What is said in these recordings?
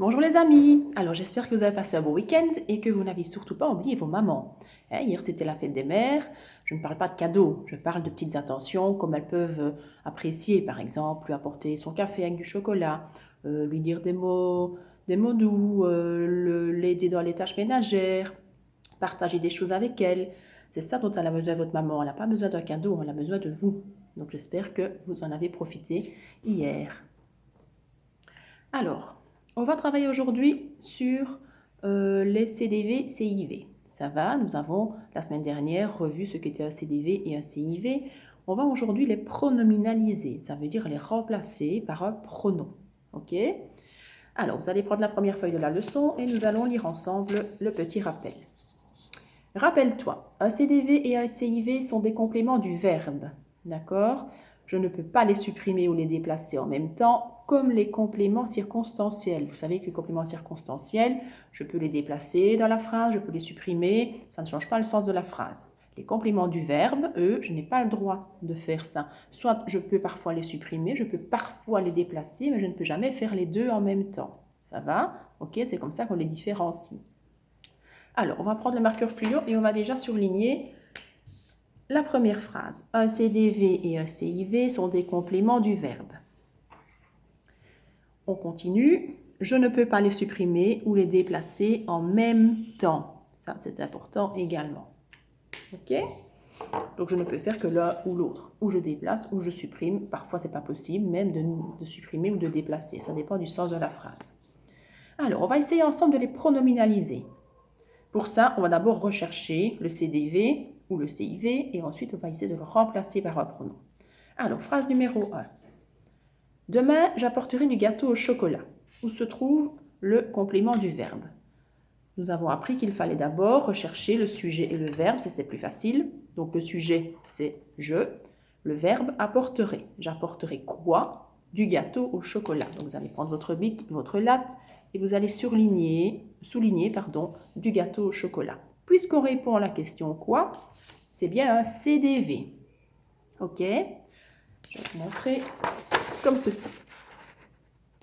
Bonjour les amis, alors j'espère que vous avez passé un bon week-end et que vous n'avez surtout pas oublié vos mamans. Hier c'était la fête des mères, je ne parle pas de cadeaux, je parle de petites attentions comme elles peuvent apprécier, par exemple lui apporter son café avec du chocolat, lui dire des mots doux, l'aider dans les tâches ménagères, partager des choses avec elle. C'est ça dont elle a besoin votre maman, elle n'a pas besoin d'un cadeau, elle a besoin de vous. Donc j'espère que vous en avez profité hier. Alors, on va travailler aujourd'hui sur les CDV, CIV. Ça va, nous avons la semaine dernière revu ce qu'était un CDV et un CIV. On va aujourd'hui les pronominaliser, ça veut dire les remplacer par un pronom. Ok? Alors, vous allez prendre la première feuille de la leçon et nous allons lire ensemble le petit rappel. Rappelle-toi, un CDV et un CIV sont des compléments du verbe. D'accord? Je ne peux pas les supprimer ou les déplacer en même temps, comme les compléments circonstanciels. Vous savez que les compléments circonstanciels, je peux les déplacer dans la phrase, je peux les supprimer, ça ne change pas le sens de la phrase. Les compléments du verbe, eux, je n'ai pas le droit de faire ça. Soit je peux parfois les supprimer, je peux parfois les déplacer, mais je ne peux jamais faire les deux en même temps. Ça va? Ok, c'est comme ça qu'on les différencie. Alors, on va prendre le marqueur fluo et on va déjà surligner la première phrase. Un CDV et un CIV sont des compléments du verbe. On continue. Je ne peux pas les supprimer ou les déplacer en même temps. Ça, c'est important également. OK? Donc, je ne peux faire que l'un ou l'autre. Ou je déplace ou je supprime. Parfois, ce n'est pas possible même de supprimer ou de déplacer. Ça dépend du sens de la phrase. Alors, on va essayer ensemble de les pronominaliser. Pour ça, on va d'abord rechercher le CDV ou le CIV et ensuite on va essayer de le remplacer par un pronom. Alors, phrase numéro 1. Demain, j'apporterai du gâteau au chocolat. Où se trouve le complément du verbe? Nous avons appris qu'il fallait d'abord rechercher le sujet et le verbe, c'est plus facile. Donc le sujet, c'est je. Le verbe apporterai. J'apporterai quoi? Du gâteau au chocolat. Donc vous allez prendre votre bic, votre latte et vous allez souligner du gâteau au chocolat. Puisqu'on répond à la question quoi, c'est bien un CDV. Ok? Je vais vous montrer comme ceci.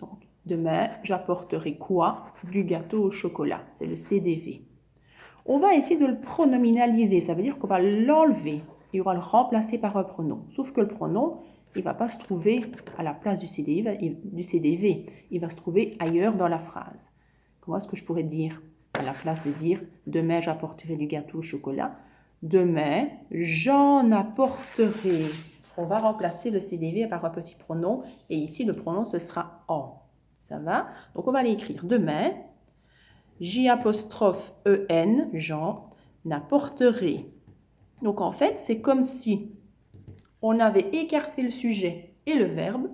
Donc, demain, j'apporterai quoi? Du gâteau au chocolat. C'est le CDV. On va essayer de le pronominaliser. Ça veut dire qu'on va l'enlever et on va le remplacer par un pronom. Sauf que le pronom, il ne va pas se trouver à la place du CDV. Il va se trouver ailleurs dans la phrase. Comment est-ce que je pourrais dire à la place de dire « Demain, j'apporterai du gâteau au chocolat ». Demain, j'en apporterai. On va remplacer le CDV par un petit pronom. Et ici, le pronom, ce sera « en ». Ça va? Donc, on va l'écrire. Demain, J'-E-N, j'en apporterai. Donc, en fait, c'est comme si on avait écarté le sujet et le verbe,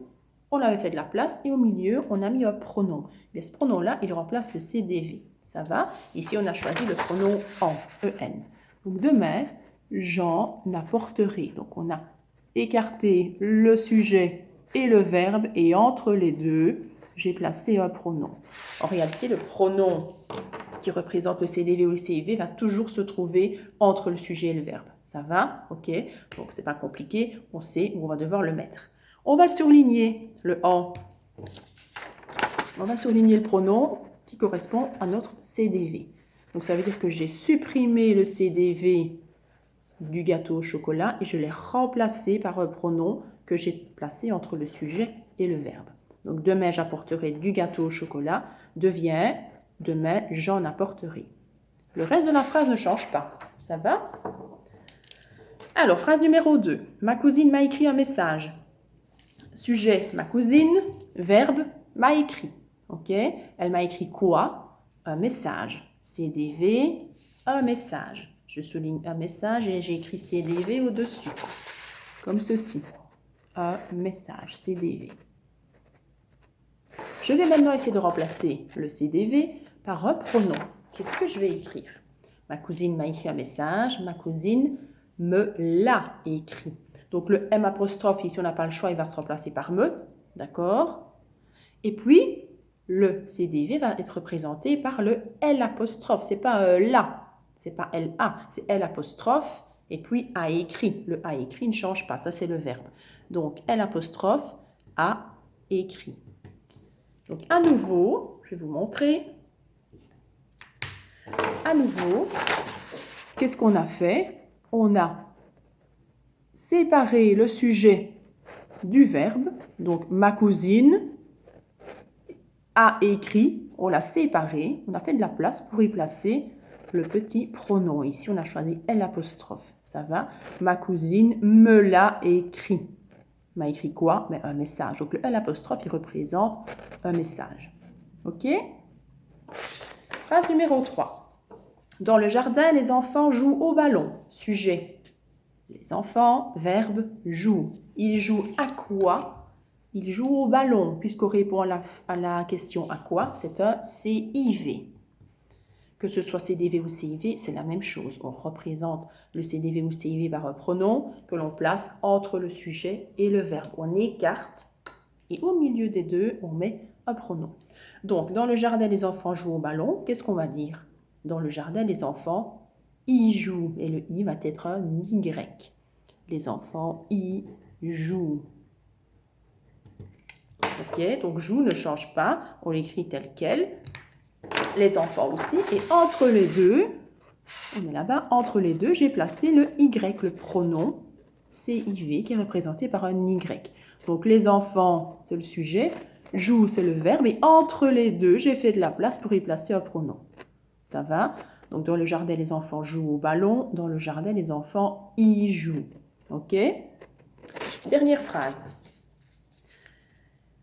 on avait fait de la place et au milieu, on a mis un pronom. Mais ce pronom-là, il remplace le CDV. Ça va? Ici, on a choisi le pronom en, EN. Donc, demain, j'en apporterai. Donc, on a écarté le sujet et le verbe et entre les deux, j'ai placé un pronom. En réalité, le pronom qui représente le CDV ou le CIV va toujours se trouver entre le sujet et le verbe. Ça va? Ok? Donc, c'est pas compliqué. On sait où on va devoir le mettre. On va le surligner, le en. On va surligner le pronom qui correspond à notre CDV. Donc, ça veut dire que j'ai supprimé le CDV du gâteau au chocolat et je l'ai remplacé par un pronom que j'ai placé entre le sujet et le verbe. Donc, demain, j'apporterai du gâteau au chocolat devient demain, j'en apporterai. Le reste de la phrase ne change pas. Ça va? Alors, phrase numéro 2. Ma cousine m'a écrit un message. Sujet, ma cousine. Verbe, m'a écrit. Ok? Elle m'a écrit quoi? Un message. CDV, un message. Je souligne un message et j'ai écrit CDV au-dessus. Comme ceci. Un message, CDV. Je vais maintenant essayer de remplacer le CDV par un pronom. Qu'est-ce que je vais écrire? Ma cousine m'a écrit un message. Ma cousine me l'a écrit. Donc le M apostrophe, ici on n'a pas le choix, il va se remplacer par me. D'accord? Et puis, le CDV va être représenté par le L apostrophe. Ce n'est pas la, ce n'est pas LA, c'est L apostrophe. Et puis a écrit. Le a écrit ne change pas, ça c'est le verbe. Donc L apostrophe a écrit. Donc à nouveau, je vais vous montrer. À nouveau, qu'est-ce qu'on a fait? On a séparé le sujet du verbe. Donc, ma cousine a écrit, on l'a séparé, on a fait de la place pour y placer le petit pronom. Ici, on a choisi L'. Ça va? Ma cousine me l'a écrit. M'a écrit quoi? Mais un message. Donc, le L', il représente un message. OK? Phrase numéro 3. Dans le jardin, les enfants jouent au ballon. Sujet. Les enfants, verbe, jouent. Ils jouent à quoi? Ils jouent au ballon. Puisqu'on répond à la question à quoi, c'est un CIV. Que ce soit CDV ou CIV, c'est la même chose. On représente le CDV ou CIV par un pronom que l'on place entre le sujet et le verbe. On écarte et au milieu des deux, on met un pronom. Donc, dans le jardin, les enfants jouent au ballon. Qu'est-ce qu'on va dire? Dans le jardin, les enfants y jouent. Et le I va être un Y. Les enfants y jouent. Ok, donc joue ne change pas. On l'écrit tel quel. Les enfants aussi. Et entre les deux, on est là-bas, entre les deux, j'ai placé le Y, le pronom CIV qui est représenté par un Y. Donc les enfants, c'est le sujet, joue, c'est le verbe, et entre les deux, j'ai fait de la place pour y placer un pronom. Ça va? Donc dans le jardin, les enfants jouent au ballon, dans le jardin, les enfants y jouent. Ok? Dernière phrase.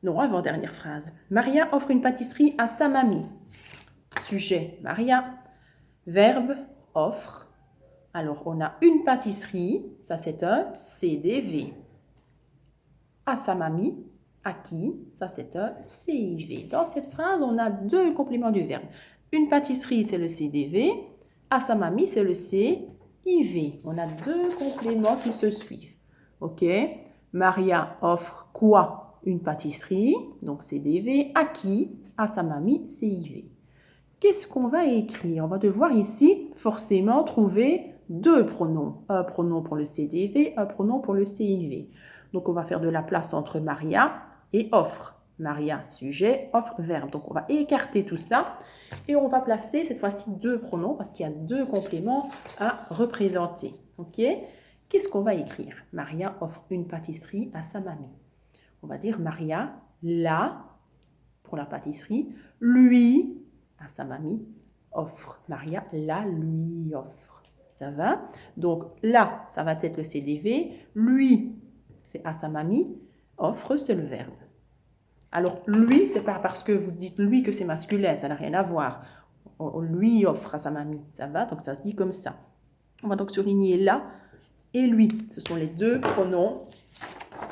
Non, avant-dernière phrase. Maria offre une pâtisserie à sa mamie. Sujet, Maria. Verbe, offre. Alors, on a une pâtisserie, ça c'est un CDV. À sa mamie, à qui, ça c'est un CIV. Dans cette phrase, on a deux compléments du verbe. Une pâtisserie, c'est le CDV. À sa mamie, c'est le CIV. On a deux compléments qui se suivent. Ok? Maria offre quoi? Une pâtisserie, donc CDV. À qui? À sa mamie, CIV. Qu'est-ce qu'on va écrire? On va devoir ici forcément trouver deux pronoms. Un pronom pour le CDV, un pronom pour le CIV. Donc, on va faire de la place entre Maria et offre. Maria, sujet, offre, verbe. Donc, on va écarter tout ça et on va placer cette fois-ci deux pronoms parce qu'il y a deux compléments à représenter. Ok? Qu'est-ce qu'on va écrire? Maria offre une pâtisserie à sa mamie. On va dire Maria, la, pour la pâtisserie, lui, à sa mamie, offre. Maria la lui offre. Ça va? Donc là, ça va être le CDV. Lui, c'est à sa mamie. Offre, c'est le verbe. Alors lui, c'est pas parce que vous dites lui que c'est masculin, ça n'a rien à voir. On lui offre à sa mamie. Ça va? Donc ça se dit comme ça. On va donc surligner là et lui. Ce sont les deux pronoms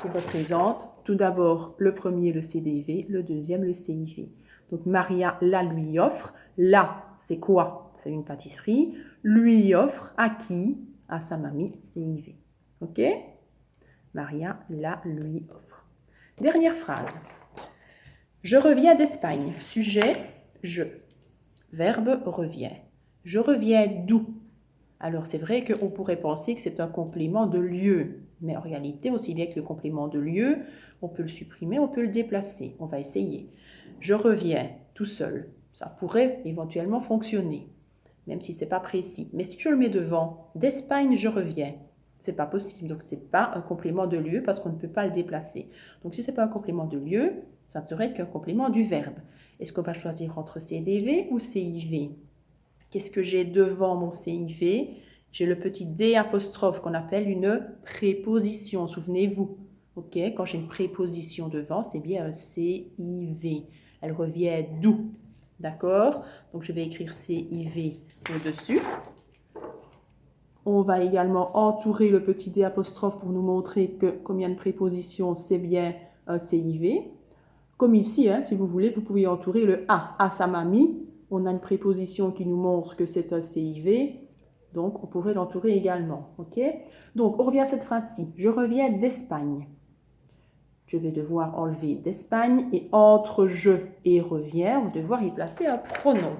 qui représentent tout d'abord le premier, le CDV, le deuxième, le CIV. Donc Maria la lui offre. Là, c'est quoi? C'est une pâtisserie. Lui offre à qui? À sa mamie, CIV. Ok? Maria la lui offre. Dernière phrase. Je reviens d'Espagne. Sujet, je. Verbe, revient. Je reviens d'où? Alors, c'est vrai qu'on pourrait penser que c'est un complément de lieu. Mais en réalité, aussi bien que le complément de lieu, on peut le supprimer, on peut le déplacer. On va essayer. Je reviens tout seul. Ça pourrait éventuellement fonctionner, même si ce n'est pas précis. Mais si je le mets devant, d'Espagne, je reviens, ce n'est pas possible. Donc, ce n'est pas un complément de lieu parce qu'on ne peut pas le déplacer. Donc, si ce n'est pas un complément de lieu, ça ne serait qu'un complément du verbe. Est-ce qu'on va choisir entre CDV ou CIV? Qu'est-ce que j'ai devant mon CIV? J'ai le petit D apostrophe qu'on appelle une préposition, souvenez-vous. Ok, quand j'ai une préposition devant, c'est bien un CIV. Elle revient d'où? D'accord? Donc, je vais écrire CIV au-dessus. On va également entourer le petit D apostrophe pour nous montrer que combien de prépositions, c'est bien un CIV. Comme ici, hein, si vous voulez, vous pouvez entourer le A. À sa mamie, on a une préposition qui nous montre que c'est un CIV. Donc, on pourrait l'entourer également. Ok? Donc, on revient à cette phrase-ci. Je reviens d'Espagne. Je vais devoir enlever d'Espagne et entre je et reviens, on va devoir y placer un pronom.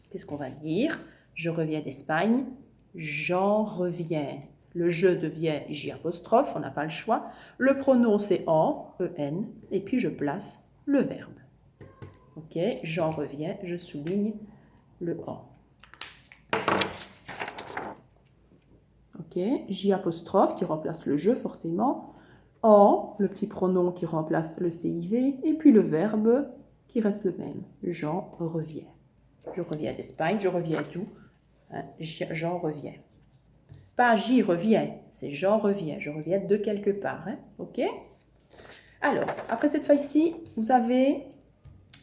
Qu'est-ce qu'on va dire? Je reviens d'Espagne, j'en reviens. Le je devient J apostrophe, on n'a pas le choix. Le pronom c'est en, EN, et puis je place le verbe. Ok, j'en reviens, je souligne le en. Ok, J apostrophe qui remplace le je forcément. En, le petit pronom qui remplace le CIV. Et puis le verbe qui reste le même. J'en reviens. Je reviens d'Espagne, je reviens d'où? Hein, j'en reviens. Pas j'y reviens, c'est j'en reviens. Je reviens de quelque part. Hein, ok? Alors, après cette feuille-ci, vous avez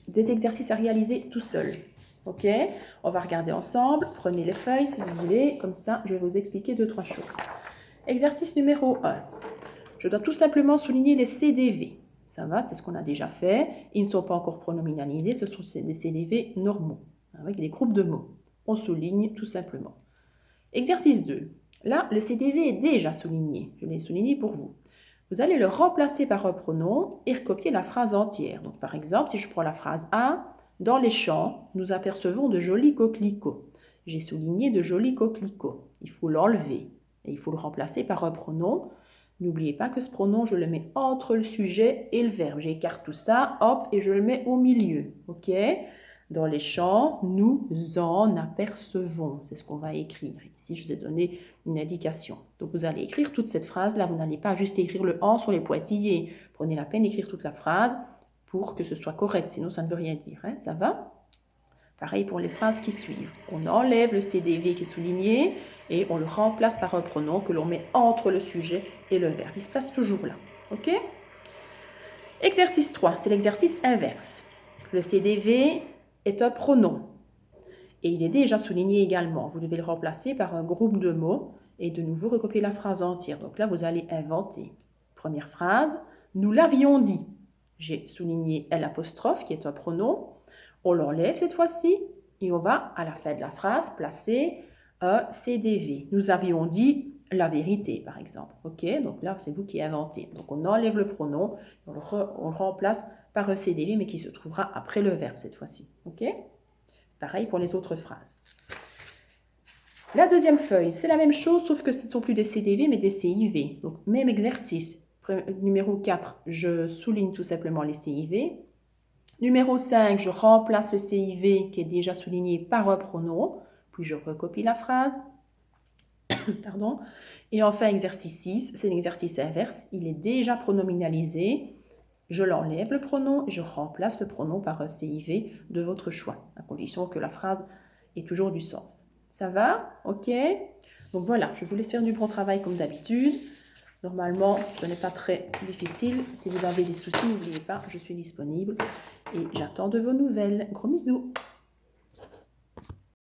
des exercices à réaliser tout seul. Ok? On va regarder ensemble. Prenez les feuilles si vous voulez. Comme ça, je vais vous expliquer 2-3 choses. Exercice numéro 1. Je dois tout simplement souligner les CDV. Ça va, c'est ce qu'on a déjà fait. Ils ne sont pas encore pronominalisés, ce sont des CDV normaux, avec des groupes de mots. On souligne tout simplement. Exercice 2. Là, le CDV est déjà souligné. Je l'ai souligné pour vous. Vous allez le remplacer par un pronom et recopier la phrase entière. Donc, par exemple, si je prends la phrase 1, dans les champs, nous apercevons de jolis coquelicots. J'ai souligné de jolis coquelicots. Il faut l'enlever et il faut le remplacer par un pronom. N'oubliez pas que ce pronom, je le mets entre le sujet et le verbe. J'écarte tout ça, hop, et je le mets au milieu. Ok? Dans les champs, nous en apercevons. C'est ce qu'on va écrire. Ici, je vous ai donné une indication. Donc, vous allez écrire toute cette phrase-là. Vous n'allez pas juste écrire le en sur les pointillés. Prenez la peine d'écrire toute la phrase pour que ce soit correct. Sinon, ça ne veut rien dire. Hein? Ça va? Pareil pour les phrases qui suivent. On enlève le CDV qui est souligné et on le remplace par un pronom que l'on met entre le sujet et le verbe. Il se place toujours là. Ok? Exercice 3, c'est l'exercice inverse. Le CDV est un pronom et il est déjà souligné également. Vous devez le remplacer par un groupe de mots et de nouveau recopier la phrase entière. Donc là, vous allez inventer. Première phrase, nous l'avions dit. J'ai souligné L' qui est un pronom. On l'enlève cette fois-ci et on va, à la fin de la phrase, placer un CDV. Nous avions dit la vérité, par exemple. Ok, donc là, c'est vous qui inventez. Donc, on enlève le pronom, on le remplace par un CDV, mais qui se trouvera après le verbe cette fois-ci. Ok, pareil pour les autres phrases. La deuxième feuille, c'est la même chose, sauf que ce ne sont plus des CDV, mais des CIV. Donc, même exercice. Numéro 4, je souligne tout simplement les CIV. Numéro 5, je remplace le CIV qui est déjà souligné par un pronom, puis je recopie la phrase. Pardon. Et enfin, exercice 6, c'est l'exercice inverse. Il est déjà pronominalisé. Je l'enlève le pronom et je remplace le pronom par un CIV de votre choix, à condition que la phrase ait toujours du sens. Ça va? Ok? Donc voilà, je vous laisse faire du bon travail comme d'habitude. Normalement, ce n'est pas très difficile. Si vous avez des soucis, n'oubliez pas, je suis disponible et j'attends de vos nouvelles. Gros bisous!